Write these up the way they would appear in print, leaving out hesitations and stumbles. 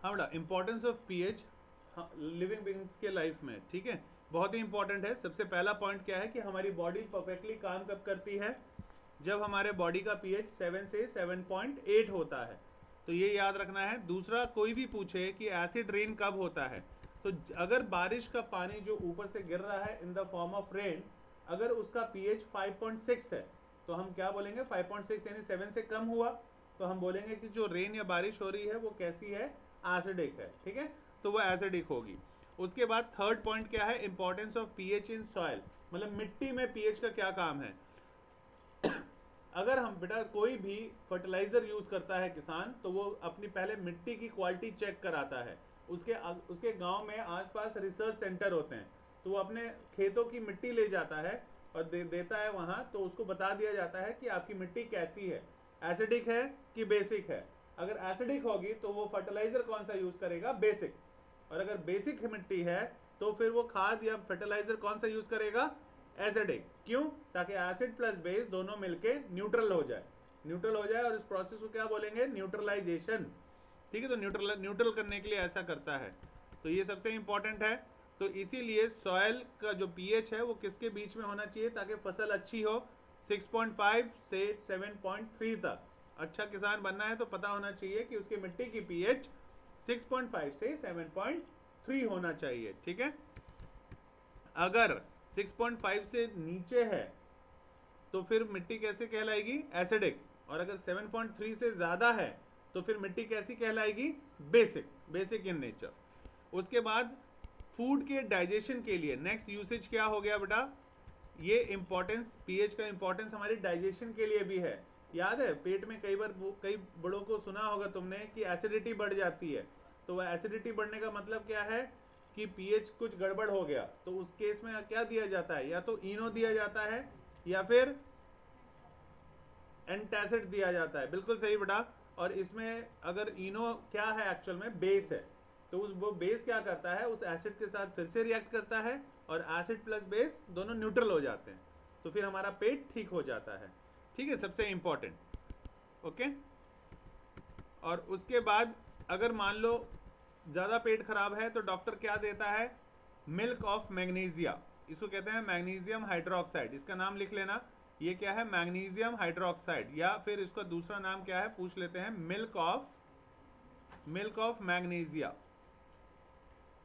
हाँ बेटा, importance of pH living beings के लाइफ में, ठीक है, बहुत ही इंपॉर्टेंट है। सबसे पहला पॉइंट क्या है कि हमारी बॉडी परफेक्टली काम कब करती है, जब हमारे बॉडी का पीएच 7 से 7.8 होता है, तो ये याद रखना है। दूसरा, कोई भी पूछे कि एसिड रेन कब होता है, तो अगर बारिश का पानी जो ऊपर से गिर रहा है in the form of rain, अगर उसका पीएच 5.6 है तो हम क्या बोलेंगे, 5.6 यानी 7 से कम हुआ, तो हम बोलेंगे कि जो रेन या बारिश हो रही है वो कैसी है, एसिडिक है, ठीक है, तो वो एसिडिक होगी। उसके बाद थर्ड पॉइंट क्या है, importance of pH in soil, मतलब मिट्टी में पीएच का क्या काम है। अगर हम बेटा कोई भी फर्टिलाइजर यूज करता है किसान, तो वो अपनी पहले मिट्टी की क्वालिटी चेक कराता है। उसके गांव में आसपास रिसर्च सेंटर होते हैं, तो वो अपने खेतों की मिट्टी ले जाता है और देता है वहां, तो उसको बता दिया जाता है कि आपकी मिट्टी कैसी है, एसिडिक है कि बेसिक है। अगर एसिडिक होगी तो वो फर्टिलाइजर कौन सा यूज करेगा, बेसिक। और अगर बेसिक मिट्टी है तो फिर वो खाद या फर्टिलाइजर कौन सा यूज करेगा, एसिडिक। क्यों, ताकि एसिड प्लस बेस दोनों मिलके न्यूट्रल हो जाए, न्यूट्रल हो जाए, और इस प्रोसेस को क्या बोलेंगे, न्यूट्रलाइजेशन, ठीक है। तो न्यूट्रल करने के लिए ऐसा करता है, तो ये सबसे इंपॉर्टेंट है। तो इसीलिए सॉयल का जो पीएच है वो किसके बीच में होना चाहिए ताकि फसल अच्छी हो, 6.5 से 7.3 तक। अच्छा किसान बनना है तो पता होना चाहिए कि उसकी मिट्टी की पीएच 6.5 से 7.3 होना चाहिए, ठीक है। अगर 6.5 से नीचे है तो फिर मिट्टी कैसे कहलाएगी, एसिडिक। और अगर 7.3 से ज़्यादा है तो फिर मिट्टी कैसी कहलाएगी, बेसिक इन नेचर। उसके बाद फूड के डाइजेशन के लिए नेक्स्ट यूसेज क्या हो गया बेटा, ये इंपॉर्टेंस, पीएच का इंपॉर्टेंस हमारी डाइजेशन के लिए भी है। याद है, पेट में कई बार कई बड़ों को सुना होगा तुमने कि एसिडिटी बढ़ जाती है, तो वह एसिडिटी बढ़ने का मतलब क्या है कि पीएच कुछ गड़बड़ हो गया, तो उस केस में क्या दिया जाता है, या तो इनो दिया जाता है या फिर एंटासिड दिया जाता है, बिल्कुल सही बेटा। और इसमें अगर इनो क्या है, एक्चुअल में बेस है, तो उस वो बेस क्या करता है, उस एसिड के साथ फिर से रिएक्ट करता है और एसिड प्लस बेस दोनों न्यूट्रल हो जाते हैं, तो फिर हमारा पेट ठीक हो जाता है, ठीक है, सबसे इंपॉर्टेंट, ओके। और उसके बाद अगर मान लो ज़्यादा पेट खराब है तो डॉक्टर क्या देता है, मिल्क ऑफ मैग्नीशिया, इसको कहते हैं मैग्नीशियम हाइड्रोक्साइड, इसका नाम लिख लेना, ये क्या है, मैग्नीशियम हाइड्रोक्साइड, या फिर इसका दूसरा नाम क्या है पूछ लेते हैं, मिल्क ऑफ मैग्नीशिया।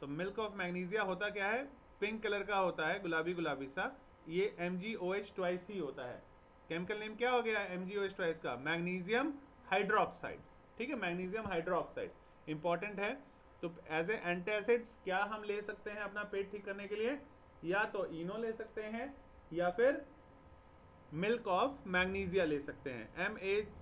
तो मिल्क ऑफ मैग्नीशिया होता क्या है, पिंक कलर का होता है, गुलाबी गुलाबी सा, ये MgOH ट्वाइस ही होता है। केमिकल नेम क्या हो गया MgOH ट्वाइस का, मैग्नीशियम हाइड्रोक्साइड, ठीक है, मैग्नीशियम हाइड्रोक्साइड इंपॉर्टेंट है। तो एज ए एंटासिड्स क्या हम ले सकते हैं अपना पेट ठीक करने के लिए, या तो इनो ले सकते हैं या फिर मिल्क ऑफ मैग्नीशिया ले सकते हैं, MAGNESIA,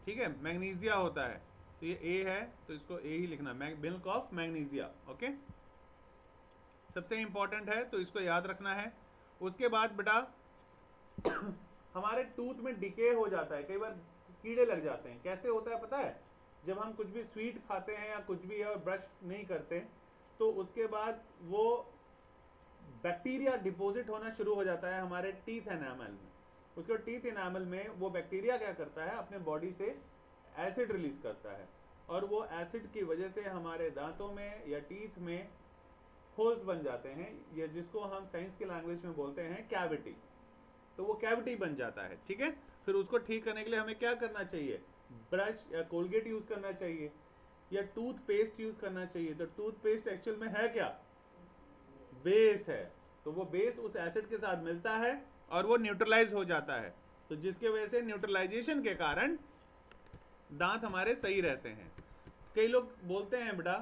ठीक है, मैग्नीशिया होता है, तो ये ए है तो इसको ए ही लिखना, मिल्क ऑफ मैग्नीशिया, ओके, सबसे इंपॉर्टेंट है तो इसको याद रखना है। उसके बाद बेटा हमारे टूथ में डिके हो जाता है, कई बार कीड़े लग जाते हैं, कैसे होता है पता है, जब हम कुछ भी स्वीट खाते हैं या कुछ भी और ब्रश नहीं करते, तो उसके बाद वो बैक्टीरिया डिपॉजिट होना शुरू हो जाता है हमारे टीथ एनामल में। उसके टीथ एनामल में वो बैक्टीरिया क्या करता है, अपने बॉडी से एसिड रिलीज करता है, और वो एसिड की वजह से हमारे दांतों में या टीथ में होल्स बन जाते हैं, या जिसको हम साइंस की लैंग्वेज में बोलते हैं कैविटी, तो वो कैविटी बन जाता है, ठीक है। फिर उसको ठीक करने के लिए हमें क्या करना चाहिए, ब्रश या कोलगेट यूज करना चाहिए या टूथ पेस्ट यूज करना चाहिए। तो टूथ पेस्ट एक्चुअल में है क्या, बेस है, तो वो बेस उस एसिड के साथ मिलता है और वो न्यूट्रलाइज हो जाता है, तो जिसके वजह से न्यूट्रलाइजेशन के कारण दांत हमारे सही रहते हैं। कई लोग बोलते हैं बेटा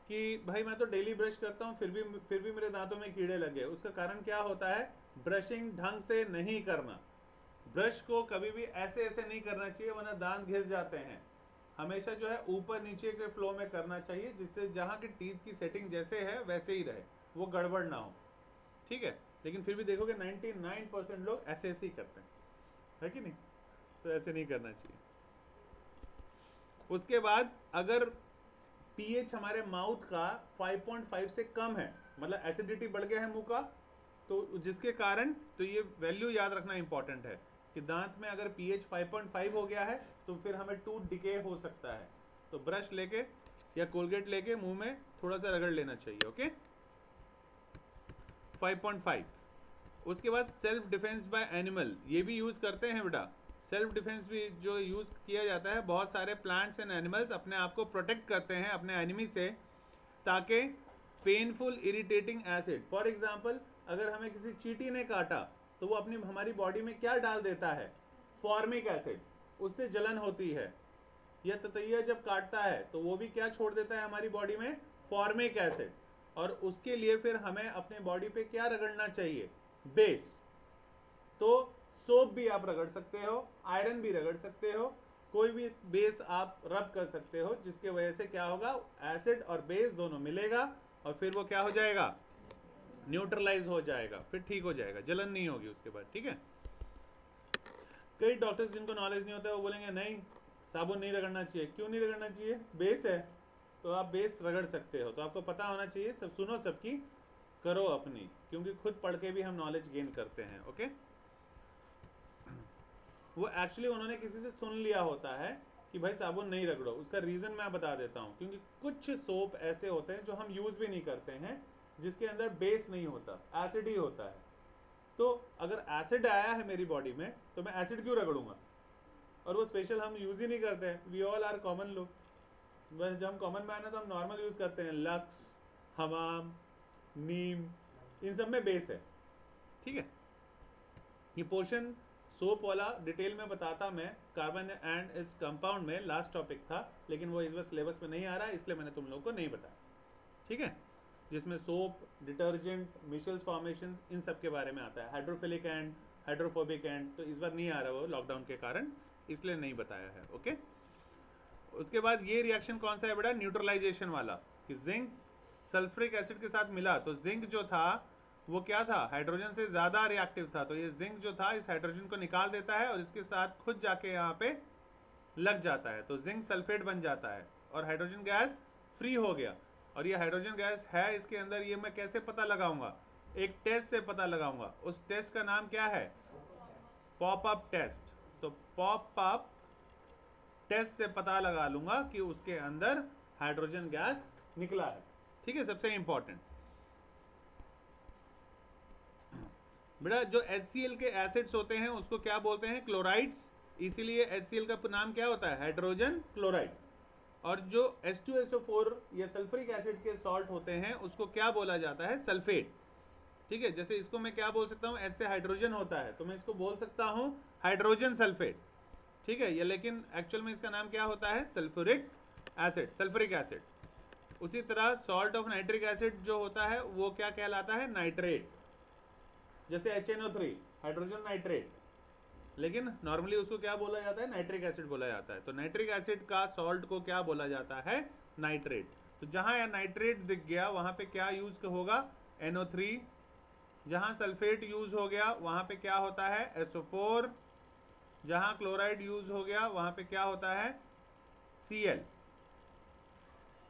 कि भाई मैं तो डेली ब्रश करता हूँ फिर भी मेरे दांतों में कीड़े लगे, उसका कारण क्या होता है, ब्रशिंग ढंग से नहीं करना। ब्रश को कभी भी ऐसे ऐसे नहीं करना चाहिए वरना दांत घिस जाते हैं, हमेशा जो है ऊपर नीचे के फ्लो में करना चाहिए, जिससे जहाँ की टीथ की सेटिंग जैसे है वैसे ही रहे, वो गड़बड़ ना हो, ठीक है। लेकिन फिर भी देखोगे 99% लोग ऐसे ऐसे ही करते हैं, है कि नहीं, तो ऐसे नहीं करना चाहिए। उसके बाद अगर पीएच हमारे माउथ का 5.5 से कम है, मतलब एसिडिटी बढ़ गया है मुंह का, तो जिसके कारण, तो ये वैल्यू याद रखना इंपॉर्टेंट है, कि दांत में अगर pH 5.5 हो गया है तो फिर हमें टूथ डिके हो सकता है, तो ब्रश लेके या कोलगेट लेके मुंह में थोड़ा सा रगड़ लेना चाहिए। ओके, 5.5। उसके बाद सेल्फ डिफेंस बाय एनिमल, ये भी यूज़ करते हैं बेटा। सेल्फ डिफेंस भी जो यूज़ किया जाता है, बहुत सारे प्लांट्स एंड एनिमल्स अपने आप को प्रोटेक्ट करते हैं अपने एनिमी से, ताकि painful irritating acid, for example अगर हमें किसी चींटी ने काटा तो वो अपनी हमारी बॉडी में क्या डाल देता है, फॉर्मिक एसिड, उससे जलन होती है। या ततैया जब काटता है तो वो भी क्या छोड़ देता है हमारी बॉडी में, फॉर्मिक एसिड। और उसके लिए फिर हमें अपने बॉडी पे क्या रगड़ना चाहिए, बेस। तो सोप भी आप रगड़ सकते हो, आयरन भी रगड़ सकते हो, कोई भी बेस आप रब कर सकते हो, जिसके वजह से क्या होगा, एसिड और बेस दोनों मिलेगा और फिर वो क्या हो जाएगा, न्यूट्रलाइज हो जाएगा, फिर ठीक हो जाएगा, जलन नहीं होगी उसके बाद। ठीक है, कई डॉक्टर्स जिनको नॉलेज नहीं होता है वो बोलेंगे नहीं साबुन नहीं रगड़ना चाहिए। क्यों नहीं रगड़ना चाहिए, बेस है तो आप बेस रगड़ सकते हो। तो आपको पता होना चाहिए, सब सुनो सबकी, करो अपनी, क्योंकि खुद पढ़ के भी हम नॉलेज गेन करते हैं। ओके, वो एक्चुअली उन्होंने किसी से सुन लिया होता है कि भाई साबुन नहीं रगड़ो। उसका रीज़न मैं बता देता हूँ, क्योंकि कुछ सोप ऐसे होते हैं जो हम यूज़ भी नहीं करते हैं, जिसके अंदर बेस नहीं होता, एसिड ही होता है। तो अगर एसिड आया है मेरी बॉडी में तो मैं एसिड क्यों रगड़ूंगा, और वो स्पेशल हम यूज़ ही नहीं करते हैं। वी ऑल आर कॉमन लोग, बस जब हम कॉमन मैन है तो हम नॉर्मल यूज़ करते हैं, लक्स, हमाम, नीम, इन सब में बेस है। ठीक है, ये पोर्शन सोप वाला डिटेल में बताता मैं कार्बन एंड इस कंपाउंड में, लास्ट टॉपिक था, लेकिन वो इस बार सिलेबस में नहीं आ रहा है, इसलिए मैंने तुम लोगों को नहीं बताया। ठीक है, जिसमें सोप, डिटर्जेंट, मिशेल्स फॉर्मेशन, इन सब के बारे में आता है, हाइड्रोफिलिक एंड हाइड्रोफोबिक एंड, तो इस बार नहीं आ रहा वो लॉकडाउन के कारण, इसलिए नहीं बताया है। ओके, उसके बाद ये रिएक्शन कौन सा है बेटा, न्यूट्रलाइजेशन वाला, कि जिंक सल्फ्रिक एसिड के साथ मिला तो जिंक जो था वो क्या था, हाइड्रोजन से ज़्यादा रिएक्टिव था, तो ये जिंक जो था इस हाइड्रोजन को निकाल देता है और इसके साथ खुद जाके यहाँ पे लग जाता है, तो जिंक सल्फेट बन जाता है और हाइड्रोजन गैस फ्री हो गया। और ये हाइड्रोजन गैस है इसके अंदर, ये मैं कैसे पता लगाऊंगा, एक टेस्ट से पता लगाऊंगा। उस टेस्ट का नाम क्या है, पॉप अप टेस्ट। तो पॉप अप टेस्ट से पता लगा लूंगा कि उसके अंदर हाइड्रोजन गैस निकला है। ठीक है, सबसे इंपॉर्टेंट बेटा, जो HCl के एसिड्स होते हैं उसको क्या बोलते हैं, क्लोराइड्स, इसीलिए HCl का नाम क्या होता है, हाइड्रोजन क्लोराइड। और जो H2SO4 या सल्फ्रिक एसिड के सॉल्ट होते हैं उसको क्या बोला जाता है, सल्फेट। ठीक है, जैसे इसको मैं क्या बोल सकता हूँ, H से हाइड्रोजन होता है तो मैं इसको बोल सकता हूँ हाइड्रोजन सल्फेट। ठीक है, ये लेकिन एक्चुअल में इसका नाम क्या होता है, सल्फ्यूरिक एसिड, सल्फ्रिक एसिड। उसी तरह सॉल्ट ऑफ नाइट्रिक एसिड जो होता है वो क्या कहलाता है, नाइट्रेट, जैसे HNO3 हाइड्रोजन नाइट्रेट, लेकिन नॉर्मली उसको क्या बोला जाता है, नाइट्रिक एसिड बोला जाता है। तो नाइट्रिक एसिड का सॉल्ट को क्या बोला जाता है, नाइट्रेट। तो जहाँ नाइट्रेट दिख गया वहाँ पे क्या यूज होगा, NO3। जहाँ सल्फेट यूज हो गया वहाँ पे क्या होता है, SO4। जहाँ क्लोराइड यूज हो गया वहाँ पे क्या होता है, Cl।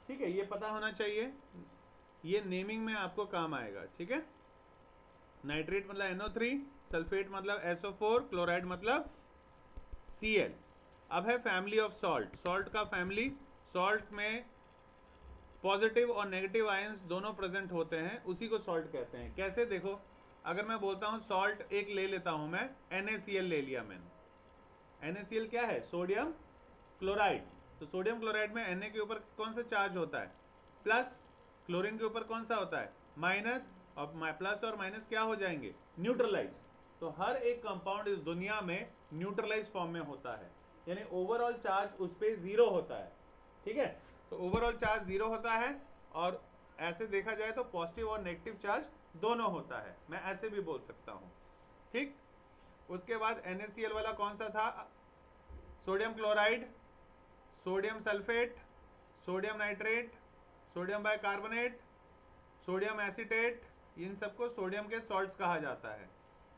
ठीक है, ये पता होना चाहिए, ये नेमिंग में आपको काम आएगा। ठीक है, नाइट्रेट मतलब NO3, सल्फेट मतलब SO4, क्लोराइड मतलब Cl। अब है फैमिली ऑफ सॉल्ट, सॉल्ट का फैमिली। सॉल्ट में पॉजिटिव और नेगेटिव आयंस दोनों प्रेजेंट होते हैं, उसी को सॉल्ट कहते हैं। कैसे, देखो अगर मैं बोलता हूँ सॉल्ट एक ले लेता हूँ मैं, NaCl ले लिया मैंने, NaCl क्या है, सोडियम क्लोराइड। तो सोडियम क्लोराइड में Na के ऊपर कौन सा चार्ज होता है, प्लस, क्लोरीन के ऊपर कौन सा होता है, माइनस, और प्लस और माइनस क्या हो जाएंगे, न्यूट्रलाइज। तो हर एक कंपाउंड इस दुनिया में न्यूट्रलाइज फॉर्म में होता है, यानी ओवरऑल चार्ज उस पर 0 होता है। ठीक है, तो ओवरऑल चार्ज 0 होता है, और ऐसे देखा जाए तो पॉजिटिव और नेगेटिव चार्ज दोनों होता है, मैं ऐसे भी बोल सकता हूँ। ठीक, उसके बाद NaCl वाला कौन सा था, sodium chloride, sodium sulphate, sodium nitrate, sodium bicarbonate, sodium acetate, इन सबको सोडियम के सॉल्ट्स कहा जाता है।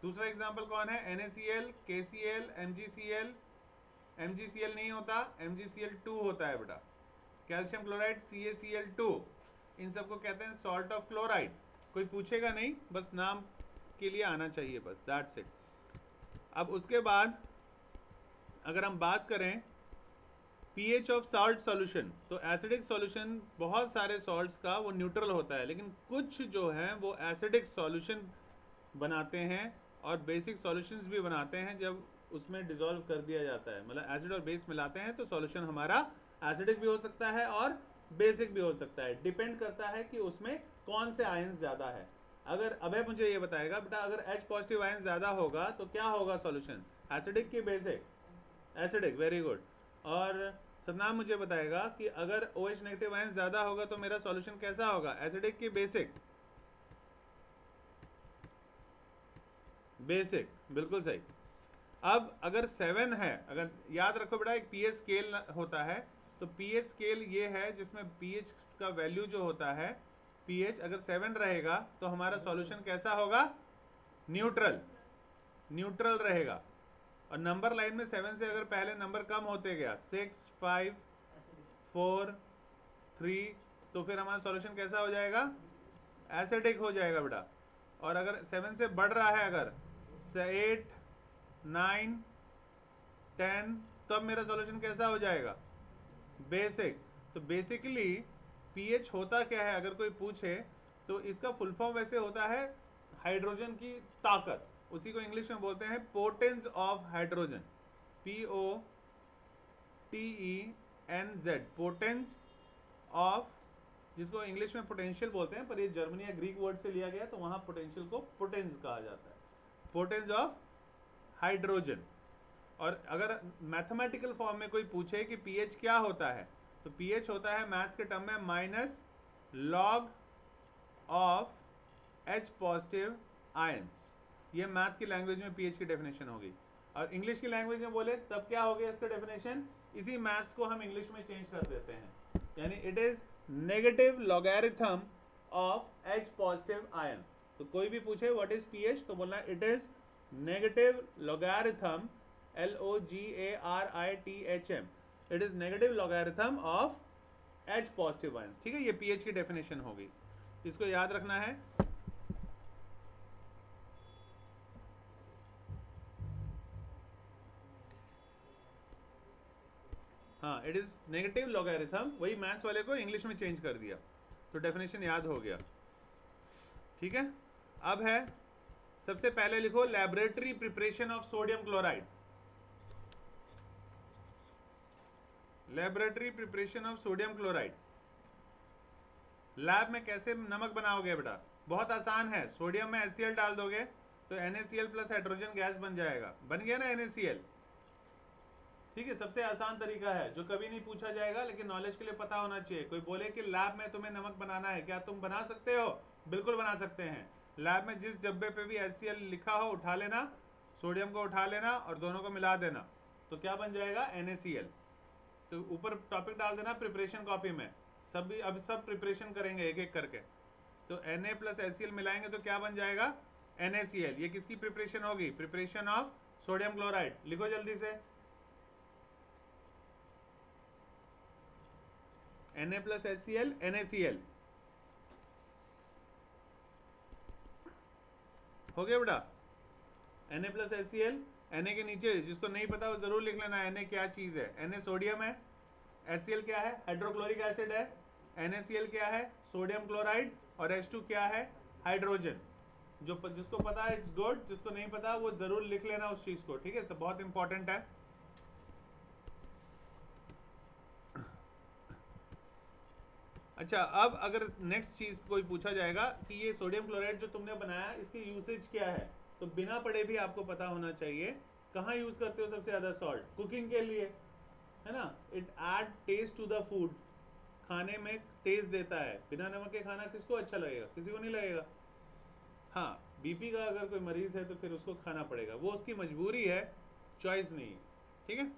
दूसरा एग्जांपल कौन है, NaCl, KCl, MgCl। MgCl नहीं होता, MgCl2 होता है बेटा। कैल्शियम क्लोराइड, CaCl2, इन सबको कहते हैं सॉल्ट ऑफ क्लोराइड। कोई पूछेगा नहीं, बस नाम के लिए आना चाहिए, बस दैट्स इट। अब उसके बाद अगर हम बात करें pH ऑफ सॉल्ट सॉल्यूशन, तो एसिडिक सॉल्यूशन बहुत सारे सॉल्ट्स का वो न्यूट्रल होता है, लेकिन कुछ जो हैं वो एसिडिक सॉल्यूशन बनाते हैं और बेसिक सॉल्यूशंस भी बनाते हैं जब उसमें डिसॉल्व कर दिया जाता है। मतलब एसिड और बेस मिलाते हैं तो सॉल्यूशन हमारा एसिडिक भी हो सकता है और बेसिक भी हो सकता है। डिपेंड करता है कि उसमें कौन से आयंस ज़्यादा है। अगर अभय मुझे ये बताएगा बेटा, अगर H पॉजिटिव आयंस ज़्यादा होगा तो क्या होगा सॉल्यूशन, एसिडिक कि बेसिक? Acidic, very good. और सदनाम मुझे बताएगा कि अगर OH नेगेटिव आयंस ज़्यादा होगा तो मेरा सॉल्यूशन कैसा होगा, एसिडिक कि बेसिक? बेसिक, बिल्कुल सही। अब अगर 7 है, अगर याद रखो बेटा एक pH स्केल होता है, तो pH स्केल ये है जिसमें pH का वैल्यू जो होता है, pH अगर 7 रहेगा तो हमारा सॉल्यूशन कैसा होगा, न्यूट्रल, न्यूट्रल रहेगा। और नंबर लाइन में 7 से अगर पहले नंबर कम होते गया 6, 5, 4, 3, तो फिर हमारा सॉल्यूशन कैसा हो जाएगा, एसिडिक हो जाएगा बेटा। और अगर 7 से बढ़ रहा है, अगर 8, 9, 10, तब मेरा सॉल्यूशन कैसा हो जाएगा, बेसिक। तो बेसिकली pH होता क्या है अगर कोई पूछे तो इसका फुल फॉर्म वैसे होता है हाइड्रोजन की ताकत, उसी को इंग्लिश में बोलते हैं potence of hydrogen, POTENZ, potence of, जिसको इंग्लिश में पोटेंशियल बोलते हैं, पर ये जर्मनी या ग्रीक वर्ड से लिया गया तो वहां पोटेंशियल को पोटेंस कहा जाता है, पोटेंस ऑफ हाइड्रोजन। और अगर मैथमेटिकल फॉर्म में कोई पूछे कि pH क्या होता है, तो pH होता है मैथ्स के टर्म में minus log of H positive ions. ये मैथ की लैंग्वेज में pH की डेफिनेशन होगी। और इंग्लिश की लैंग्वेज में बोले तब क्या हो गया इसका डेफिनेशन, इसी मैथ्स को हम इंग्लिश में चेंज कर देते हैं, यानी it is negative logarithm of H positive ion. तो कोई भी पूछे व्हाट इज pH तो बोलना it is negative logarithm, LOGARITHM, it is negative logarithm of H positive ions. ठीक है, ये pH की डेफिनेशन होगी, इसको याद रखना है। हाँ, इट इज नेगेटिव लॉगरिथम, वही मैथ्स वाले को इंग्लिश में चेंज कर दिया, तो डेफिनेशन याद हो गया। ठीक है, अब है सबसे पहले लिखो laboratory preparation of sodium chloride. Laboratory preparation of sodium chloride, lab में कैसे नमक बनाओगे बेटा, बहुत आसान है। सोडियम में HCl डाल दोगे तो NaCl प्लस हाइड्रोजन गैस बन जाएगा, बन गया ना NaCl। ठीक है, सबसे आसान तरीका है जो कभी नहीं पूछा जाएगा, लेकिन नॉलेज के लिए पता होना चाहिए। कोई बोले कि लैब में तुम्हें नमक बनाना है, क्या तुम बना सकते हो? बिल्कुल बना सकते हैं। लैब में जिस डब्बे पे भी HCl लिखा हो उठा लेना, सोडियम को उठा लेना और दोनों को मिला देना, तो क्या बन जाएगा, NaCl। तो ऊपर टॉपिक डाल देना प्रिपरेशन कॉपी में, सब भी अब सब प्रिपरेशन करेंगे एक एक करके। तो Na प्लस HCl मिलाएंगे तो क्या बन जाएगा, NaCl। ये किसकी प्रिपरेशन होगी, प्रिपरेशन ऑफ सोडियम क्लोराइड। लिखो जल्दी से, Na प्लस HCl NaCl हो गया बेटा। Na प्लस HCl, Na के नीचे जिसको नहीं पता वो जरूर लिख लेना Na क्या चीज है। Na सोडियम है, HCl क्या है, हाइड्रोक्लोरिक एसिड है, NaCl क्या है, सोडियम क्लोराइड, और H2 क्या है, हाइड्रोजन। जो जिसको पता है इट्स गुड, जिसको नहीं पता वो जरूर लिख लेना उस चीज को। ठीक है, सब बहुत इंपॉर्टेंट है। अच्छा, अब अगर नेक्स्ट चीज कोई पूछा जाएगा कि ये सोडियम क्लोराइड जो तुमने बनाया इसकी यूसेज क्या है, तो बिना पढ़े भी आपको पता होना चाहिए कहाँ यूज करते हो सबसे ज्यादा सॉल्ट, कुकिंग के लिए, है ना। It add taste to the food, खाने में टेस्ट देता है। बिना नमक के खाना किसको अच्छा लगेगा, किसी को नहीं लगेगा। हाँ, बीपी का अगर कोई मरीज है तो फिर उसको खाना पड़ेगा, वो उसकी मजबूरी है, चॉइस नहीं है। ठीक है,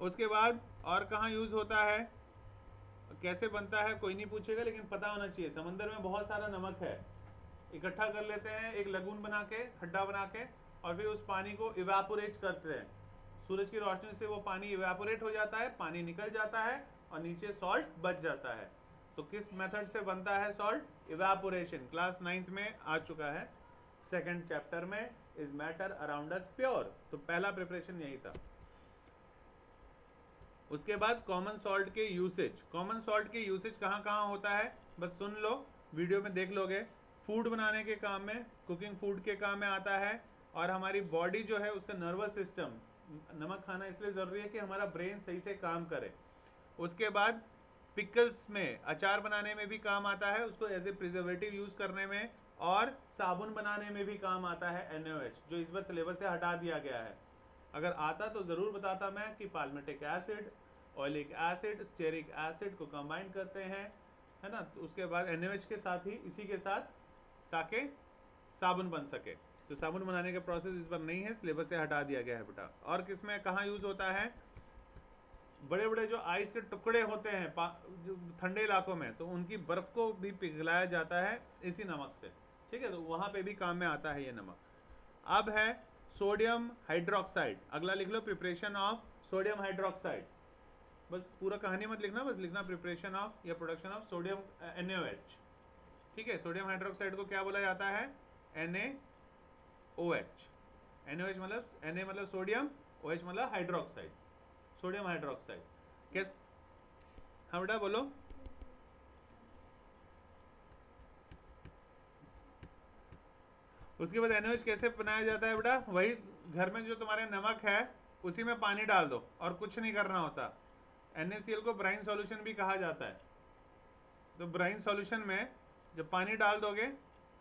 उसके बाद और कहाँ यूज होता है, कैसे बनता है कोई नहीं पूछेगा, लेकिन पता होना चाहिए। समंदर में बहुत सारा नमक है, इकट्ठा कर लेते हैं एक लगून बना के, खड्डा बना के, और फिर उस पानी को इवेपोरेट करते हैं। सूरज की रोशनी से वो पानी इवेपोरेट हो जाता है, पानी निकल जाता है और नीचे सॉल्ट बच जाता है। तो किस मेथड से बनता है सॉल्ट, इवेपोरेशन। क्लास 9th में आ चुका है, 2nd चैप्टर में is matter around us pure. तो पहला प्रिपरेशन यही था। उसके बाद कॉमन सॉल्ट के यूसेज। कॉमन सॉल्ट के यूसेज कहाँ कहाँ होता है बस सुन लो, वीडियो में देख लोगे। फूड बनाने के काम में, कुकिंग फूड के काम में आता है। और हमारी बॉडी जो है उसका नर्वस सिस्टम, नमक खाना इसलिए ज़रूरी है कि हमारा ब्रेन सही से काम करे। उसके बाद पिकल्स में, अचार बनाने में भी काम आता है, उसको एज ए प्रिजर्वेटिव यूज़ करने में। और साबुन बनाने में भी काम आता है NaOH, जो इस बार सिलेबस से हटा दिया गया है। अगर आता तो ज़रूर बताता मैं कि palmitic acid, oleic acid, stearic acid को कंबाइन करते हैं, है ना। तो उसके बाद NaOH के साथ ही, इसी के साथ, ताकि साबुन बन सके। तो साबुन बनाने का प्रोसेस इस बार नहीं है, सिलेबस से हटा दिया गया है बेटा। और किसमें कहाँ यूज़ होता है? बड़े बड़े जो आइस के टुकड़े होते हैं जो ठंडे इलाकों में, तो उनकी बर्फ़ को भी पिघलाया जाता है इसी नमक से, ठीक है। तो वहाँ पे भी काम में आता है ये नमक। अब है सोडियम हाइड्रोक्साइड। अगला लिख लो, प्रिपरेशन ऑफ सोडियम हाइड्रोक्साइड। बस पूरा कहानी मत लिखना, बस लिखना प्रिपरेशन ऑफ या प्रोडक्शन ऑफ सोडियम NaOH, ठीक है। सोडियम हाइड्रोक्साइड को क्या बोला जाता है? NaOH। NaOH मतलब Na मतलब सोडियम, OH मतलब हाइड्रोक्साइड, सोडियम हाइड्रोक्साइड। कैस हाँ बेटा बोलो। उसके बाद NaOH कैसे बनाया जाता है बेटा? वही घर में जो तुम्हारे नमक है उसी में पानी डाल दो और कुछ नहीं करना होता। NaCl को ब्राइन सॉल्यूशन भी कहा जाता है। तो ब्राइन सॉल्यूशन में जब पानी डाल दोगे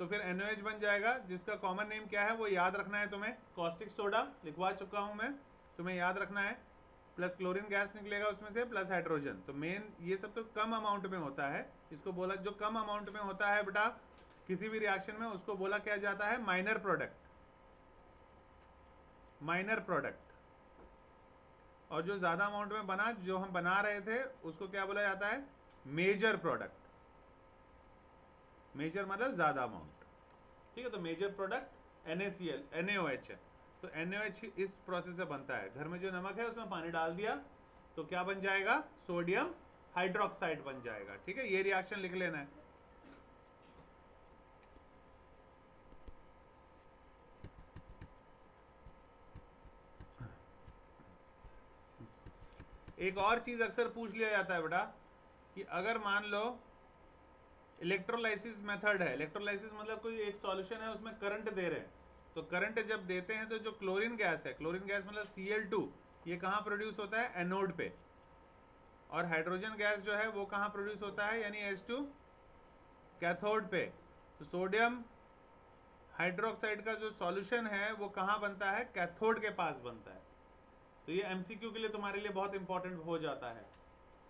तो फिर NaOH बन जाएगा, जिसका कॉमन नेम क्या है वो याद रखना है तुम्हें। कॉस्टिक सोडा लिखवा चुका हूं मैं, तुम्हें याद रखना है। प्लस क्लोरीन गैस निकलेगा उसमें से, प्लस हाइड्रोजन। तो मेन ये सब तो कम अमाउंट में होता है, इसको बोला, जो कम अमाउंट में होता है बेटा किसी भी रिएक्शन में, उसको बोला क्या जाता है? Minor product, minor product. और जो ज्यादा अमाउंट में बना, जो हम बना रहे थे, उसको क्या बोला जाता है? Major product. मेजर मतलब ज्यादा अमाउंट, ठीक है। तो मेजर प्रोडक्ट NaCl, NaOH है। तो NaOH इस प्रोसेस से बनता है। घर में जो नमक है उसमें पानी डाल दिया तो क्या बन जाएगा? सोडियम हाइड्रोक्साइड बन जाएगा, ठीक है। ये रिएक्शन लिख लेना है। एक और चीज अक्सर पूछ लिया जाता है बेटा कि अगर मान लो इलेक्ट्रोलाइसिस मेथड है, इलेक्ट्रोलाइसिस मतलब कोई एक सॉल्यूशन है उसमें करंट दे रहे हैं, तो करंट जब देते हैं तो जो क्लोरीन गैस है, क्लोरीन गैस मतलब Cl2, ये कहाँ प्रोड्यूस होता है? एनोड पे। और हाइड्रोजन गैस जो है वो कहाँ प्रोड्यूस होता है, यानी H2, कैथोड पे। तो सोडियम हाइड्रोक्साइड का जो सॉल्यूशन है वो कहाँ बनता है? कैथोड के पास बनता है। तो ये MCQ के लिए तुम्हारे लिए बहुत इंपॉर्टेंट हो जाता है,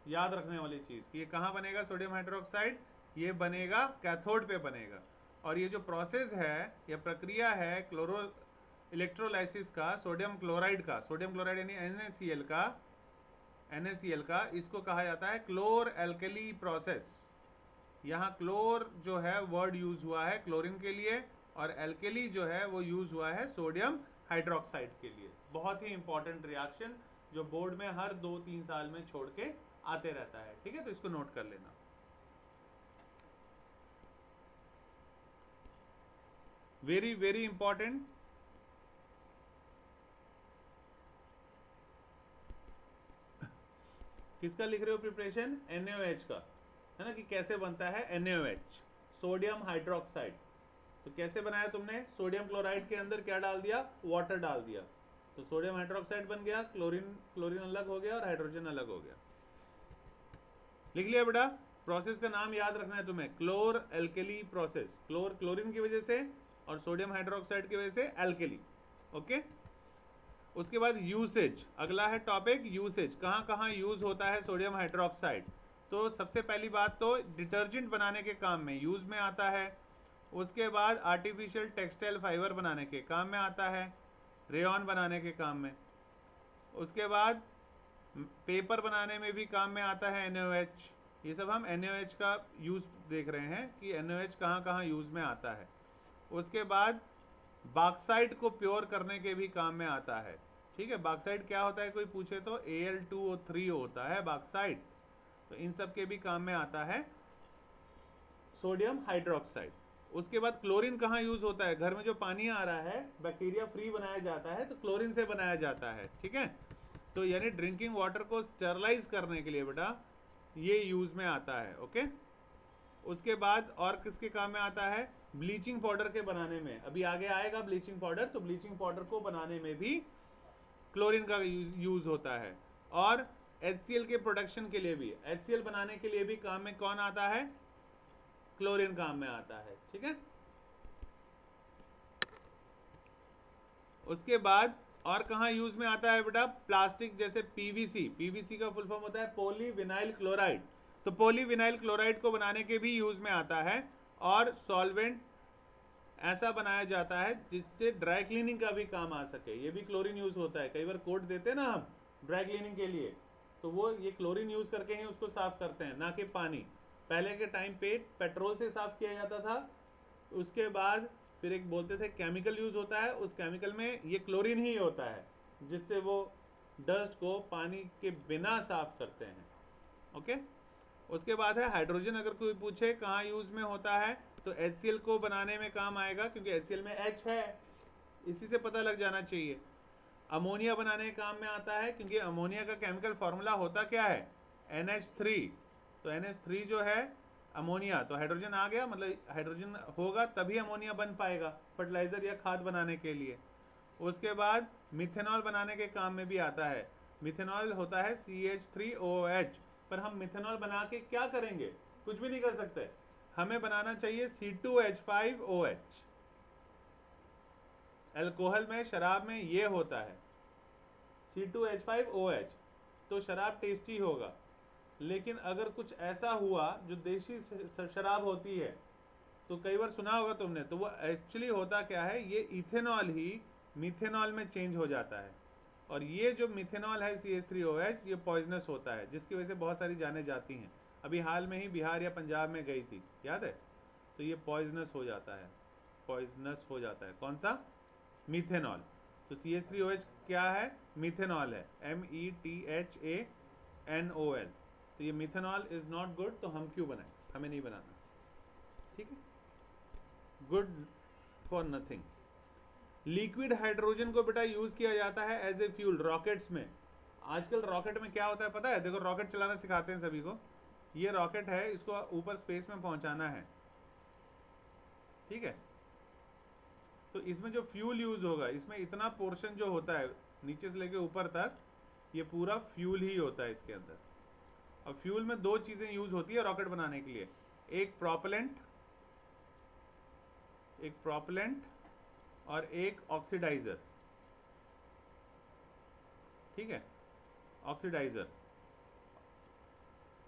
याद रखने वाली चीज़ कि ये कहाँ बनेगा सोडियम हाइड्रोक्साइड? ये बनेगा कैथोड पे बनेगा। और ये जो प्रोसेस है या प्रक्रिया है क्लोरो इलेक्ट्रोलाइसिस का, सोडियम क्लोराइड का, सोडियम क्लोराइड यानी NaCl का, इसको कहा जाता है क्लोर एल्कली प्रोसेस। यहाँ क्लोर जो है वर्ड यूज हुआ है क्लोरीन के लिए, और एल्कली जो है वो यूज हुआ है सोडियम हाइड्रोक्साइड के लिए। बहुत ही इंपॉर्टेंट रिएक्शन जो बोर्ड में हर 2-3 साल में छोड़ के आते रहता है, ठीक है। तो इसको नोट कर लेना। Very very important. किसका लिख रहे हो प्रिपरेशन? NaOH का, है ना, कि कैसे बनता है NaOH, सोडियम हाइड्रोक्साइड। तो कैसे बनाया तुमने? सोडियम क्लोराइड के अंदर क्या डाल दिया? वाटर डाल दिया, तो सोडियम हाइड्रोक्साइड बन गया। क्लोरीन अलग हो गया और हाइड्रोजन अलग हो गया। लिख लिया बेटा? प्रोसेस का नाम याद रखना है तुम्हें, क्लोर एल्कली प्रोसेस। क्लोर क्लोरीन की वजह से और सोडियम हाइड्रोक्साइड की वजह से एल्कली, ओके। उसके बाद यूसेज, अगला है टॉपिक यूसेज। कहाँ कहाँ यूज होता है सोडियम हाइड्रोक्साइड? तो सबसे पहली बात तो डिटर्जेंट बनाने के काम में यूज में आता है। उसके बाद आर्टिफिशियल टेक्सटाइल फाइबर बनाने के काम में आता है, रेयॉन बनाने के काम में। उसके बाद पेपर बनाने में भी काम में आता है NaOH। ये सब हम NaOH का यूज़ देख रहे हैं कि NaOH कहाँ कहाँ यूज़ में आता है। उसके बाद बॉक्साइट को प्योर करने के भी काम में आता है, ठीक है। बॉक्साइट क्या होता है कोई पूछे तो Al2O3 होता है बॉक्साइट। तो इन सब के भी काम में आता है सोडियम हाइड्रोक्साइड। उसके बाद क्लोरीन कहाँ यूज होता है? घर में जो पानी आ रहा है बैक्टीरिया फ्री बनाया जाता है तो क्लोरीन से बनाया जाता है, ठीक है। तो यानी ड्रिंकिंग वाटर को स्टरलाइज करने के लिए बेटा ये यूज में आता है, ओके। उसके बाद और किसके काम में आता है? ब्लीचिंग पाउडर के बनाने में। अभी आगे आएगा ब्लीचिंग पाउडर, तो ब्लीचिंग पाउडर को बनाने में भी क्लोरीन का यूज होता है। और HCl के प्रोडक्शन के लिए भी, HCl बनाने के लिए भी काम में कौन आता है? क्लोरीन काम में आता है, ठीक है। उसके बाद और कहाँ यूज में आता है बेटा? प्लास्टिक जैसे पीवीसी का फुल फॉर्म होता है पॉलीविनाइल क्लोराइड। तो पॉलीविनाइल क्लोराइड को बनाने के भी यूज में आता है। और सॉल्वेंट ऐसा बनाया जाता है जिससे ड्राई क्लीनिंग का भी काम आ सके, ये भी क्लोरीन यूज होता है। कई बार कोट देते हैं ना हम ड्राई क्लीनिंग के लिए, तो वो ये क्लोरीन यूज करके ही उसको साफ करते हैं, ना कि पानी। पहले के टाइम पे पेट्रोल से साफ किया जाता था, उसके बाद फिर एक बोलते थे केमिकल यूज होता है, उस केमिकल में ये क्लोरीन ही होता है जिससे वो डस्ट को पानी के बिना साफ करते हैं, ओके। उसके बाद है हाइड्रोजन। अगर कोई पूछे कहाँ यूज में होता है तो HCl को बनाने में काम आएगा, क्योंकि HCl में H है, इसी से पता लग जाना चाहिए। अमोनिया बनाने के काम में आता है, क्योंकि अमोनिया का केमिकल फॉर्मूला होता क्या है? NH3। तो NH3 जो है अमोनिया, तो हाइड्रोजन आ गया, मतलब हाइड्रोजन होगा तभी अमोनिया बन पाएगा फर्टिलाइजर या खाद बनाने के लिए। उसके बाद मिथेनॉल बनाने के काम में भी आता है। मिथेनॉल होता है CH3OH। पर हम मिथेनॉल बना के क्या करेंगे? कुछ भी नहीं कर सकते। हमें बनाना चाहिए C2H5OH। अल्कोहल में, शराब में ये होता है C2H5OH, तो शराब टेस्टी होगा। लेकिन अगर कुछ ऐसा हुआ जो देसी शराब होती है, तो कई बार सुना होगा तुमने, तो वो एक्चुअली होता क्या है, ये इथेनॉल ही मिथेनॉल में चेंज हो जाता है। और ये जो मिथेनॉल है CH3OH, ये पॉइजनस होता है, जिसकी वजह से बहुत सारी जानें जाती हैं। अभी हाल में ही बिहार या पंजाब में गई थी, याद है? तो ये पॉइजनस हो जाता है, पॉइजनस हो जाता है। कौन सा? मिथेनॉल। तो CH3OH क्या है? मिथेनॉल है, METHANOL। तो ये मिथेनॉल इज नॉट गुड, तो हम क्यों बनाएं? हमें नहीं बनाना, ठीक है। Good for nothing. Liquid hydrogen को बेटा यूज किया जाता है एज ए फ्यूल रॉकेट्स में। आजकल रॉकेट में क्या होता है पता है? देखो रॉकेट चलाना सिखाते हैं सभी को। ये रॉकेट है, इसको ऊपर स्पेस में पहुंचाना है, ठीक है। तो इसमें जो फ्यूल यूज होगा, इसमें इतना पोर्शन जो होता है नीचे से लेके ऊपर तक, ये पूरा फ्यूल ही होता है इसके अंदर। और फ्यूल में दो चीजें यूज होती है रॉकेट बनाने के लिए, एक प्रोपेलेंट और एक ऑक्सीडाइजर, ठीक है। ऑक्सीडाइजर,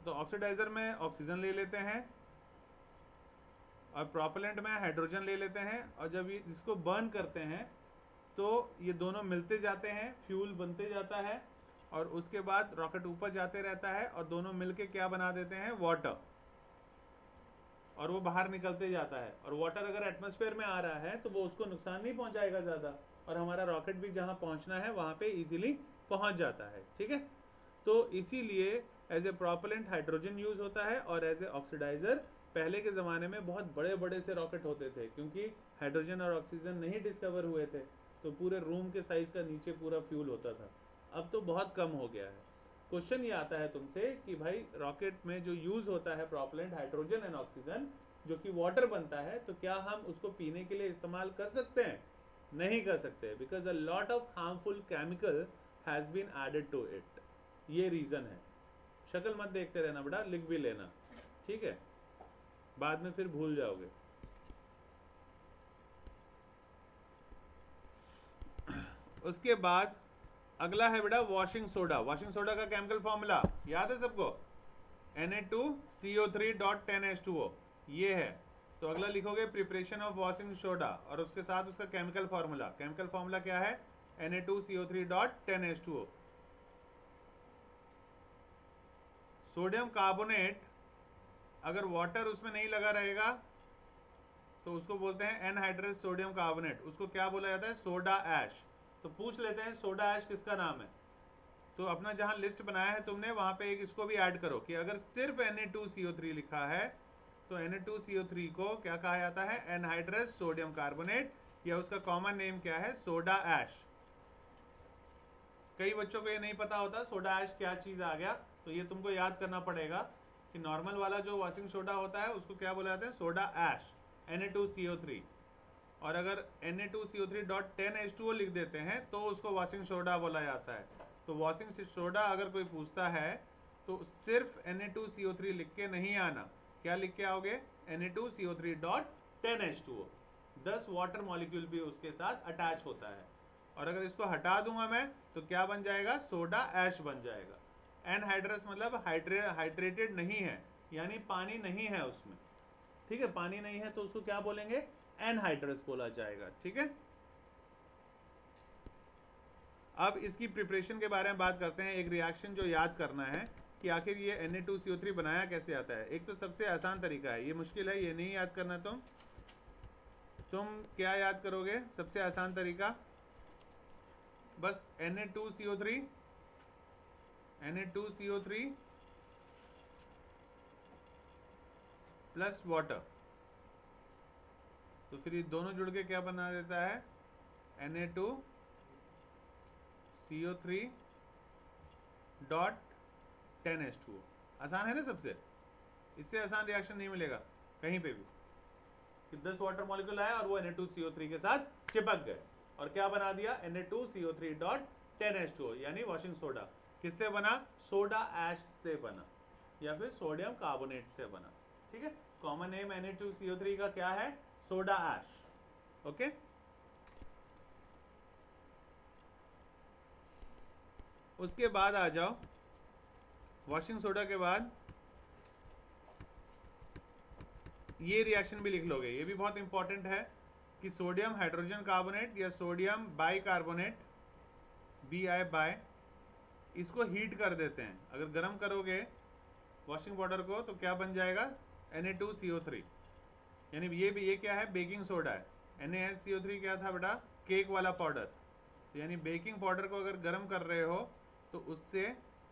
तो ऑक्सीडाइजर में ऑक्सीजन ले लेते हैं और प्रोपेलेंट में हाइड्रोजन ले लेते हैं, और जब ये इसको बर्न करते हैं तो ये दोनों मिलते जाते हैं, फ्यूल बनते जाता है, और उसके बाद रॉकेट ऊपर जाते रहता है और दोनों मिलके क्या बना देते हैं? वाटर। और वो बाहर निकलते जाता है। और वाटर अगर एटमॉस्फेयर में आ रहा है तो वो उसको नुकसान नहीं पहुंचाएगा ज़्यादा, और हमारा रॉकेट भी जहां पहुंचना है वहां पे इजीली पहुंच जाता है, ठीक है। तो इसीलिए as a propellant hydrogen use होता है, और एज ए ऑक्सीडाइजर पहले के ज़माने में बहुत बड़े बड़े से रॉकेट होते थे, क्योंकि हाइड्रोजन और ऑक्सीजन नहीं डिस्कवर हुए थे, तो पूरे रूम के साइज का नीचे पूरा फ्यूल होता था। अब तो बहुत कम हो गया है। क्वेश्चन ये आता है तुमसे कि भाई रॉकेट में जो यूज होता है प्रोपेलेंट हाइड्रोजन एंड ऑक्सीजन, जो कि वाटर बनता है, तो क्या हम उसको पीने के लिए इस्तेमाल कर सकते हैं? नहीं कर सकते, because a lot of harmful chemical has been added to it. ये रीजन है। शक्ल मत देखते रहना बेटा, लिख भी लेना, ठीक है, बाद में फिर भूल जाओगे। उसके बाद अगला है बेटा वॉशिंग सोडा। वॉशिंग सोडा का केमिकल फॉर्मूला याद है सबको? Na2CO3.10H2O, ये है। तो अगला लिखोगे प्रिपरेशन ऑफ वॉशिंग सोडा, और उसके साथ उसका केमिकल फॉर्मूला। केमिकल फॉर्मूला क्या है? Na2CO3.10H2O। सोडियम कार्बोनेट, अगर वाटर उसमें नहीं लगा रहेगा तो उसको बोलते हैं एनहाइड्रस सोडियम कार्बोनेट। उसको क्या बोला जाता है? Soda ash. तो पूछ लेते हैं सोडा ऐश किसका नाम है? तो अपना जहां लिस्ट बनाया है तुमने, वहां पे एक इसको भी ऐड करो कि अगर सिर्फ Na2CO3 लिखा है तो Na2CO3 को क्या कहा जाता है? एनहाइड्रस सोडियम कार्बोनेट, या उसका कॉमन नेम क्या है? Soda ash. कई बच्चों को ये नहीं पता होता सोडा ऐश क्या चीज़ आ गया, तो ये तुमको याद करना पड़ेगा कि नॉर्मल वाला जो वॉशिंग सोडा होता है उसको क्या बोला जाता है? Soda ash, Na2CO3। और अगर Na2CO3.10H2O लिख देते हैं तो उसको वॉशिंग सोडा बोला जाता है। तो वॉशिंग सोडा अगर कोई पूछता है तो सिर्फ Na2CO3 लिख के नहीं आना। क्या लिख के आओगे? Na2CO3.10H2O। 10 वाटर मॉलिक्यूल भी उसके साथ अटैच होता है। और अगर इसको हटा दूंगा मैं तो क्या बन जाएगा? सोडा ऐश बन जाएगा। एनहाइड्रस मतलब हाइड्रेटेड नहीं है, यानी पानी नहीं है उसमें। ठीक है, पानी नहीं है तो उसको क्या बोलेंगे? एनहाइड्रस बोला जाएगा। ठीक है, अब इसकी प्रिपरेशन के बारे में बात करते हैं। एक रिएक्शन जो याद करना है कि आखिर ये Na2CO3 बनाया कैसे आता है। एक तो सबसे आसान तरीका है, ये मुश्किल है, ये नहीं याद करना। तुम क्या याद करोगे? सबसे आसान तरीका, बस Na2CO3 प्लस वाटर, तो फिर ये दोनों जुड़ के क्या बना देता है? Na2CO3.10H2O। आसान है ना सबसे? इससे आसान रिएक्शन नहीं मिलेगा कहीं पे भी कि 10 वाटर मॉलिक्यूल आया और वो Na2CO3 के साथ चिपक गए और क्या बना दिया? Na2CO3.10H2O, यानी वॉशिंग सोडा। किससे बना? सोडा ऐश से बना या फिर सोडियम कार्बोनेट से बना। ठीक है, कॉमन नेम Na2CO3 का क्या है? सोडा ऐश। ओके, उसके बाद आ जाओ, वॉशिंग सोडा के बाद ये रिएक्शन भी लिख लोगे, ये भी बहुत इंपॉर्टेंट है कि सोडियम हाइड्रोजन कार्बोनेट या सोडियम बाइकार्बोनेट Bi बाय, इसको हीट कर देते हैं। अगर गर्म करोगे वॉशिंग पाउडर को तो क्या बन जाएगा? Na2CO3, यानी ये क्या है? बेकिंग सोडा है। NaCO3 क्या था बेटा? केक वाला पाउडर। तो यानी बेकिंग पाउडर को अगर गर्म कर रहे हो तो उससे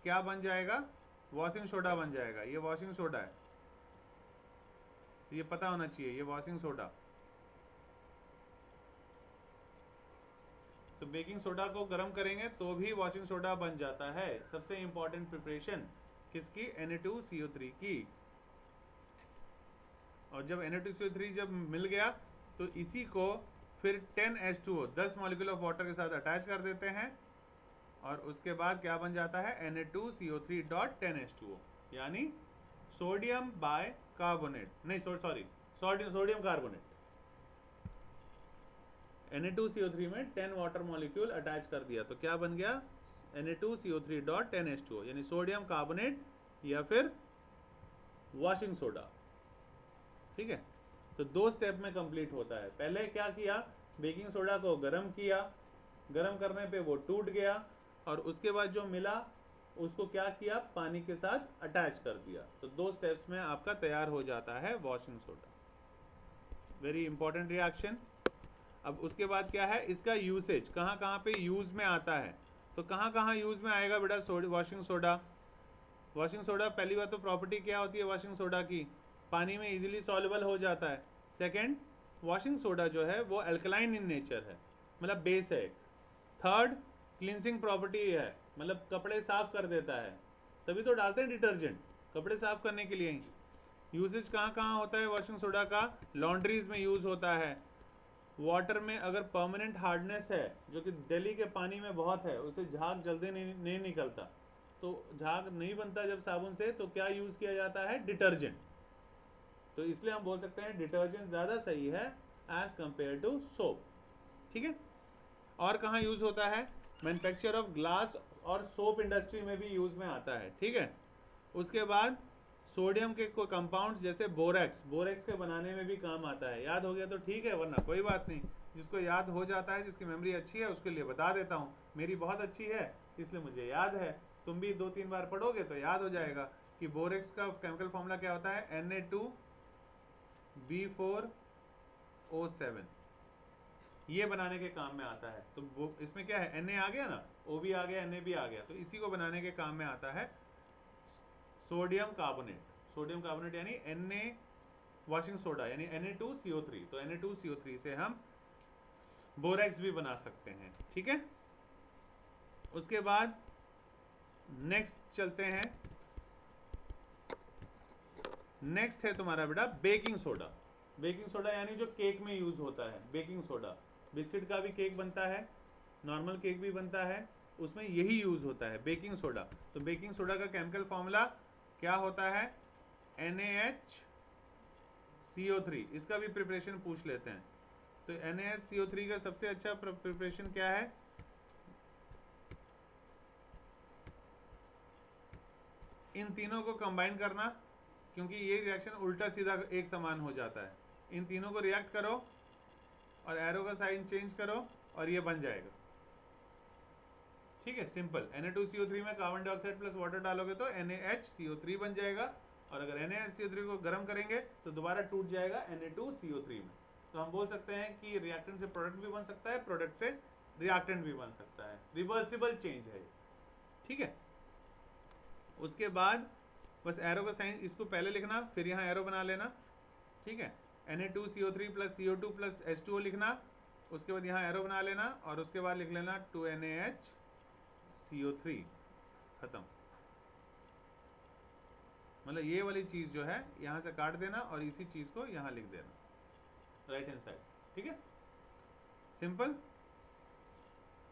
क्या बन जाएगा? वॉशिंग सोडा बन जाएगा। ये वॉशिंग सोडा है, ये पता होना चाहिए, ये वॉशिंग सोडा। तो बेकिंग सोडा को गर्म करेंगे तो भी वॉशिंग सोडा बन जाता है। सबसे इंपॉर्टेंट प्रिपरेशन किसकी? Na2CO3 की। और जब Na2CO3 जब मिल गया तो इसी को फिर 10H2O 10 मॉलिक्यूल ऑफ वाटर के साथ अटैच कर देते हैं और उसके बाद क्या बन जाता है? Na2CO3.10H2O, यानी सोडियम बाय कार्बोनेट, नहीं सॉरी सोडियम कार्बोनेट। Na2CO3 में 10 वाटर मॉलिक्यूल अटैच कर दिया तो क्या बन गया? Na2CO3.10H2O, यानी सोडियम कार्बोनेट या फिर वॉशिंग सोडा। ठीक है, तो 2 स्टेप में कंप्लीट होता है। पहले क्या किया? बेकिंग सोडा को गर्म किया, गर्म करने पे वो टूट गया और उसके बाद जो मिला उसको क्या किया? पानी के साथ अटैच कर दिया। तो 2 स्टेप्स में आपका तैयार हो जाता है washing soda. Very important reaction. अब उसके बाद क्या है? इसका यूसेज कहाँ कहाँ पे यूज में आता है। तो कहाँ कहाँ यूज में आएगा बेटा वॉशिंग सोडा? वॉशिंग सोडा, पहली बात तो प्रॉपर्टी क्या होती है वॉशिंग सोडा की? पानी में इजीली सॉल्युबल हो जाता है। सेकंड, वॉशिंग सोडा जो है वो अल्कलाइन इन नेचर है, मतलब बेस है। थर्ड, क्लींसिंग प्रॉपर्टी है, मतलब कपड़े साफ कर देता है, तभी तो डालते हैं डिटर्जेंट, कपड़े साफ करने के लिए ही। यूसेज कहाँ कहाँ होता है वॉशिंग सोडा का? लॉन्ड्रीज में यूज होता है। वाटर में अगर परमानेंट हार्डनेस है जो कि दिल्ली के पानी में बहुत है, उसे झाग जल्दी नहीं निकलता, तो झाग नहीं बनता जब साबुन से, तो क्या यूज किया जाता है? डिटर्जेंट। तो इसलिए हम बोल सकते हैं डिटर्जेंट ज़्यादा सही है एज कंपेयर टू सोप। ठीक है, और कहाँ यूज होता है? मैन्युफैक्चर ऑफ ग्लास और सोप इंडस्ट्री में भी यूज में आता है। ठीक है, उसके बाद सोडियम के कोई कंपाउंड्स जैसे बोरेक्स के बनाने में भी काम आता है। याद हो गया तो ठीक है, वरना कोई बात नहीं। जिसको याद हो जाता है, जिसकी मेमोरी अच्छी है, उसके लिए बता देता हूँ। मेरी बहुत अच्छी है इसलिए मुझे याद है। तुम भी 2-3 बार पढ़ोगे तो याद हो जाएगा कि बोरेक्स का केमिकल फॉर्मूला क्या होता है? Na2B4O7, ये बनाने के काम में आता है। तो वो इसमें क्या है? Na आ गया ना, OB आ गया, Na भी आ गया, तो इसी को बनाने के काम में आता है सोडियम कार्बोनेट। सोडियम कार्बोनेट यानी वॉशिंग सोडा यानी Na2CO3, तो Na2CO3 से हम बोरेक्स भी बना सकते हैं, ठीक है। उसके बाद नेक्स्ट चलते हैं, नेक्स्ट है तुम्हारा बेटा बेकिंग सोडा। बेकिंग सोडा यानी जो केक में यूज होता है, बेकिंग सोडा, बिस्किट का भी केक बनता है, नॉर्मल केक भी बनता है, उसमें यही यूज होता है बेकिंग सोडा। तो बेकिंग सोडा का केमिकल फॉर्मूला क्या होता है, NaHCO3। इसका भी प्रिपरेशन पूछ लेते हैं। तो NaHCO3 का सबसे अच्छा प्रिपरेशन क्या है, इन तीनों को कंबाइन करना, क्योंकि ये रिएक्शन उल्टा सीधा एक समान हो जाता है। इन तीनों को रिएक्ट करो और एरो का साइन चेंज करो और ये बन जाएगा, ठीक है, सिंपल। Na2CO3 में कार्बन डाइऑक्साइड प्लस वाटर डालोगे तो NaHCO3 बन जाएगा, और अगर NaHCO3 को गर्म करेंगे तो दोबारा टूट जाएगा Na2CO3 में। तो हम बोल सकते हैं कि रिएक्टेंट से प्रोडक्ट भी बन सकता है, प्रोडक्ट से रिएक्टेंट भी बन सकता है, रिवर्सिबल चेंज है, ठीक है। उसके बाद बस एरो का साइन इसको पहले लिखना, फिर यहाँ एरो बना लेना, ठीक है। Na2CO3 plus CO2 plus H2O लिखना, उसके बाद यहाँ एरो बना लेना, और उसके बाद लिख लेना 2NaHCO3, खत्म। मतलब ये वाली चीज़ जो है यहाँ से काट देना और इसी चीज़ को यहाँ लिख देना राइट हैंड साइड, ठीक है, सिंपल।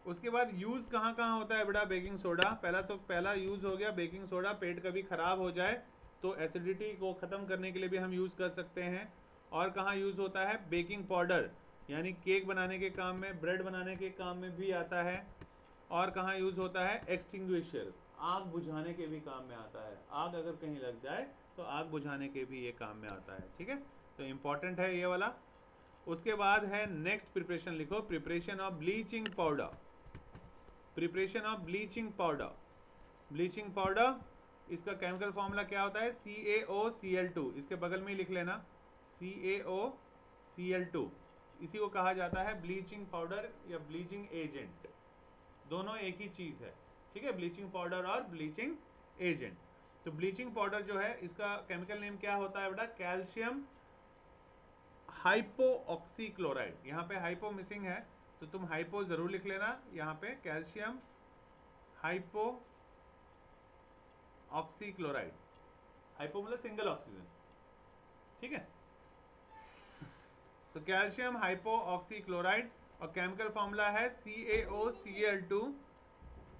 उसके बाद यूज़ कहाँ कहाँ होता है बेटा बेकिंग सोडा, पहला यूज़ हो गया बेकिंग सोडा, पेट कभी ख़राब हो जाए तो एसिडिटी को ख़त्म करने के लिए भी हम यूज़ कर सकते हैं। और कहाँ यूज़ होता है, बेकिंग पाउडर यानी केक बनाने के काम में, ब्रेड बनाने के काम में भी आता है। और कहाँ यूज़ होता है, एक्सटिंग्विशर, आग बुझाने के भी काम में आता है। आग अगर कहीं लग जाए तो आग बुझाने के भी ये काम में आता है, ठीक है, तो इम्पॉर्टेंट है ये वाला। उसके बाद है नेक्स्ट प्रिपरेशन लिखो, preparation of bleaching powder. Preparation of bleaching powder, bleaching powder इसका केमिकल फॉर्मूला क्या होता है, CaOCl2। इसके बगल में ही लिख लेना CaOCl2। इसी को कहा जाता है ब्लीचिंग पाउडर या ब्लीचिंग एजेंट, दोनों एक ही चीज़ है, ठीक है, ब्लीचिंग पाउडर और ब्लीचिंग एजेंट। तो ब्लीचिंग पाउडर जो है इसका केमिकल नेम क्या होता है बेटा, कैल्शियम हाइपोऑक्सीक्लोराइड। यहाँ पे हाइपो मिसिंग है तो तुम हाइपो जरूर लिख लेना यहाँ पे, कैल्शियम हाइपोऑक्सीक्लोराइड। हाइपो मतलब सिंगल ऑक्सीजन, ठीक है। तो कैल्शियम हाइपोऑक्सीक्लोराइड और केमिकल फॉर्मूला है CaOCl2।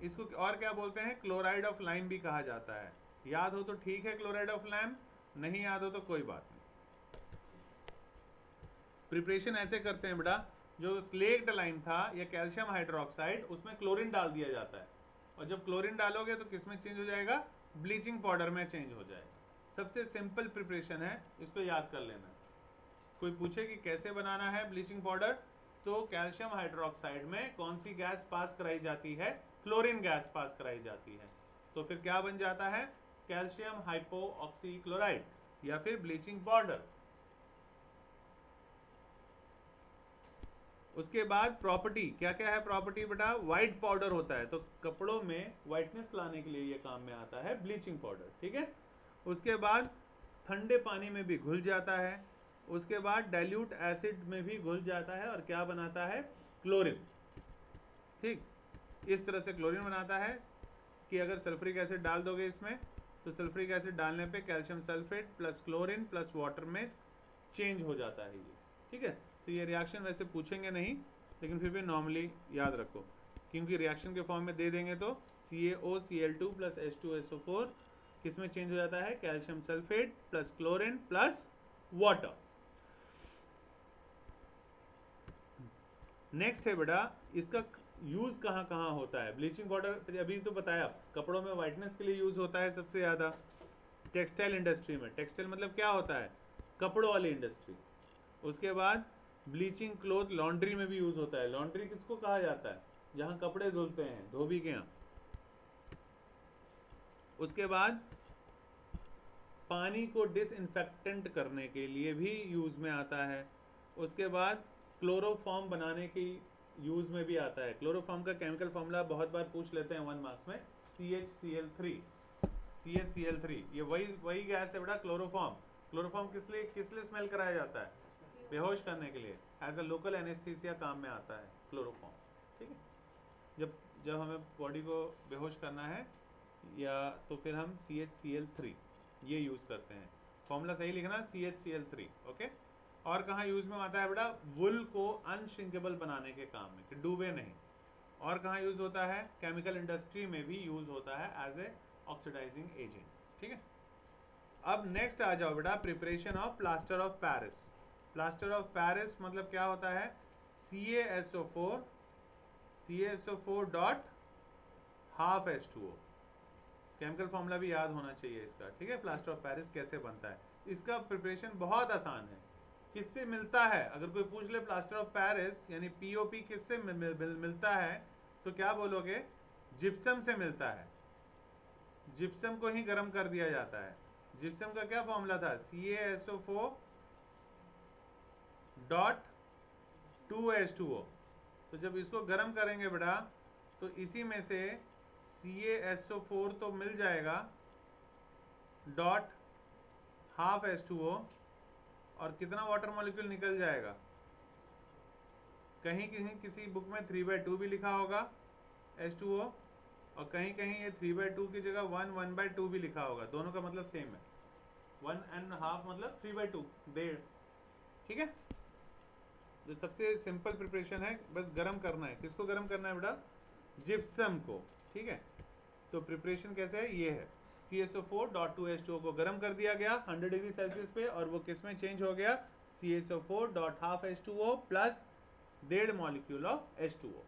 इसको और क्या बोलते हैं, क्लोराइड ऑफ लाइम भी कहा जाता है। याद हो तो ठीक है क्लोराइड ऑफ लाइम, नहीं याद हो तो कोई बात नहीं। प्रिपरेशन ऐसे करते हैं बेटा, जो स्लेक्ड लाइम था या कैल्शियम हाइड्रोक्साइड, उसमें क्लोरीन डाल दिया जाता है, और जब क्लोरीन डालोगे तो किस में चेंज हो जाएगा, ब्लीचिंग पाउडर में चेंज हो जाएगा। सबसे सिंपल प्रिपरेशन है, इसको याद कर लेना। कोई पूछे कि कैसे बनाना है ब्लीचिंग पाउडर, तो कैल्शियम हाइड्रोक्साइड में कौन सी गैस पास कराई जाती है, क्लोरीन गैस पास कराई जाती है, तो फिर क्या बन जाता है, कैल्शियम हाइपोऑक्सीक्लोराइड या फिर ब्लीचिंग पाउडर। उसके बाद प्रॉपर्टी क्या क्या है, प्रॉपर्टी बेटा वाइट पाउडर होता है, तो कपड़ों में वाइटनेस लाने के लिए ये काम में आता है ब्लीचिंग पाउडर, ठीक है। उसके बाद ठंडे पानी में भी घुल जाता है, उसके बाद डाइल्यूट एसिड में भी घुल जाता है और क्या बनाता है, क्लोरीन, ठीक। इस तरह से क्लोरीन बनाता है कि अगर सल्फ्यूरिक एसिड डाल दोगे इसमें तो सल्फ्यूरिक एसिड डालने पे calcium sulphate plus chlorine plus water में चेंज हो जाता है ये, ठीक है। तो ये रिएक्शन वैसे पूछेंगे नहीं, लेकिन फिर भी नॉर्मली याद रखो, क्योंकि रिएक्शन के फॉर्म में दे देंगे तो CaOCl2 प्लस H2SO4 किस में चेंज हो जाता है, calcium sulphate plus chlorine plus water. Next है बेटा, इसका यूज कहाँ कहाँ होता है। ब्लीचिंग पाउडर अभी तो बताया, कपड़ों में वाइटनेस के लिए यूज होता है सबसे ज़्यादा, टेक्सटाइल इंडस्ट्री में। टेक्सटाइल मतलब क्या होता है, कपड़ों वाली इंडस्ट्री। उसके बाद ब्लीचिंग क्लोथ लॉन्ड्री में भी यूज होता है। लॉन्ड्री किसको कहा जाता है, जहाँ कपड़े धुलते हैं, धोबी के यहाँ। उसके बाद पानी को डिसइंफेक्टेंट करने के लिए भी यूज में आता है। उसके बाद क्लोरोफॉर्म बनाने की यूज में भी आता है। क्लोरोफॉर्म का केमिकल फॉर्मूला बहुत बार पूछ लेते हैं 1 मार्क्स में, CHCl3। CHCl3 ये वही गैस है बेटा क्लोरोफॉर्म, क्लोरोफॉर्म किस लिए स्मेल कराया जाता है? बेहोश करने के लिए, एज अ लोकल एनेस्थीसिया काम में आता है क्लोरोफॉर्म, ठीक है। जब हमें बॉडी को बेहोश करना है या तो फिर हम CHCl3 ये यूज़ करते हैं। फॉर्मूला सही लिखना, CHCl3, ओके। और कहाँ यूज़ में आता है बेटा? वुल को अनश्रिंकेबल बनाने के काम में, कि डूबे नहीं। और कहाँ यूज़ होता है? केमिकल इंडस्ट्री में भी यूज़ होता है एज ए ऑक्सीडाइजिंग एजेंट, ठीक है। अब नेक्स्ट आ जाओ बेटा, preparation of plaster of Paris. Plaster of Paris मतलब क्या होता है? CaSO4 dot half H2O। Chemical formula भी याद होना चाहिए इसका, ठीक है। प्लास्टर ऑफ पेरिस कैसे बनता है, इसका प्रिपरेशन बहुत आसान है। किससे मिलता है? अगर कोई पूछ ले प्लास्टर ऑफ पेरिस यानी POP किससे मिलता है, तो क्या बोलोगे? जिप्सम से मिलता है। जिप्सम को ही गर्म कर दिया जाता है। जिप्सम का क्या फॉर्मूला था? CaSO4 dot 2H2O। तो जब इसको गर्म करेंगे बेटा तो इसी में से CaSO4 तो मिल जाएगा डॉट हाफ H2O, और कितना वाटर मॉलिक्यूल निकल जाएगा? कहीं कहीं किसी बुक में 3/2 भी लिखा होगा H2O, और कहीं कहीं ये 3/2 की जगह 1/2 भी लिखा होगा। दोनों का मतलब सेम है, 1.5 मतलब 3/2, 1.5, ठीक है। जो सबसे सिंपल प्रिपरेशन है, बस गरम करना है। किसको गरम करना है बेटा? जिप्सम को, ठीक है। तो प्रिपरेशन कैसे है? ये है, CaSO4 डॉट 2H2O को गर्म कर दिया गया 100 डिग्री सेल्सियस पे, और वो किस में चेंज हो गया? CaSO4 dot half H2O plus 1.5 molecule of H2O।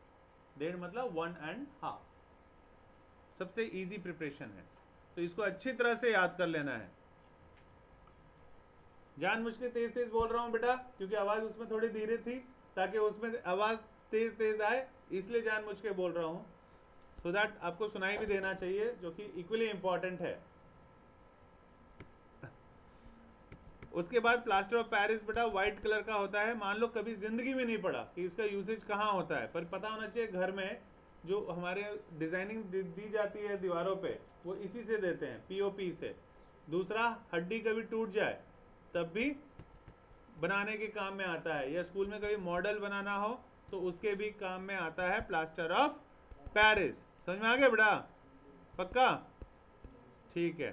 1.5 मतलब 1.5। सबसे इजी प्रिपरेशन है, तो इसको अच्छी तरह से याद कर लेना है। जानबूझ के तेज तेज बोल रहा हूँ बेटा, क्योंकि आवाज उसमें थोड़ी धीरे थी, ताकि उसमें आवाज तेज तेज आए, इसलिए जानबूझ के बोल रहा हूँ, सो दैट आपको सुनाई भी देना चाहिए, जो कि इक्वली इंपॉर्टेंट है। उसके बाद प्लास्टर ऑफ पेरिस बेटा व्हाइट कलर का होता है। मान लो कभी जिंदगी में नहीं पढ़ा कि इसका यूसेज कहाँ होता है, पर पता होना चाहिए घर में जो हमारे डिजाइनिंग दी जाती है दीवारों पे, वो इसी से देते हैं, POP से। दूसरा, हड्डी कभी टूट जाए तब भी बनाने के काम में आता है, या स्कूल में कभी मॉडल बनाना हो तो उसके भी काम में आता है प्लास्टर ऑफ पेरिस। समझ में आ गया बेटा? पक्का? ठीक है।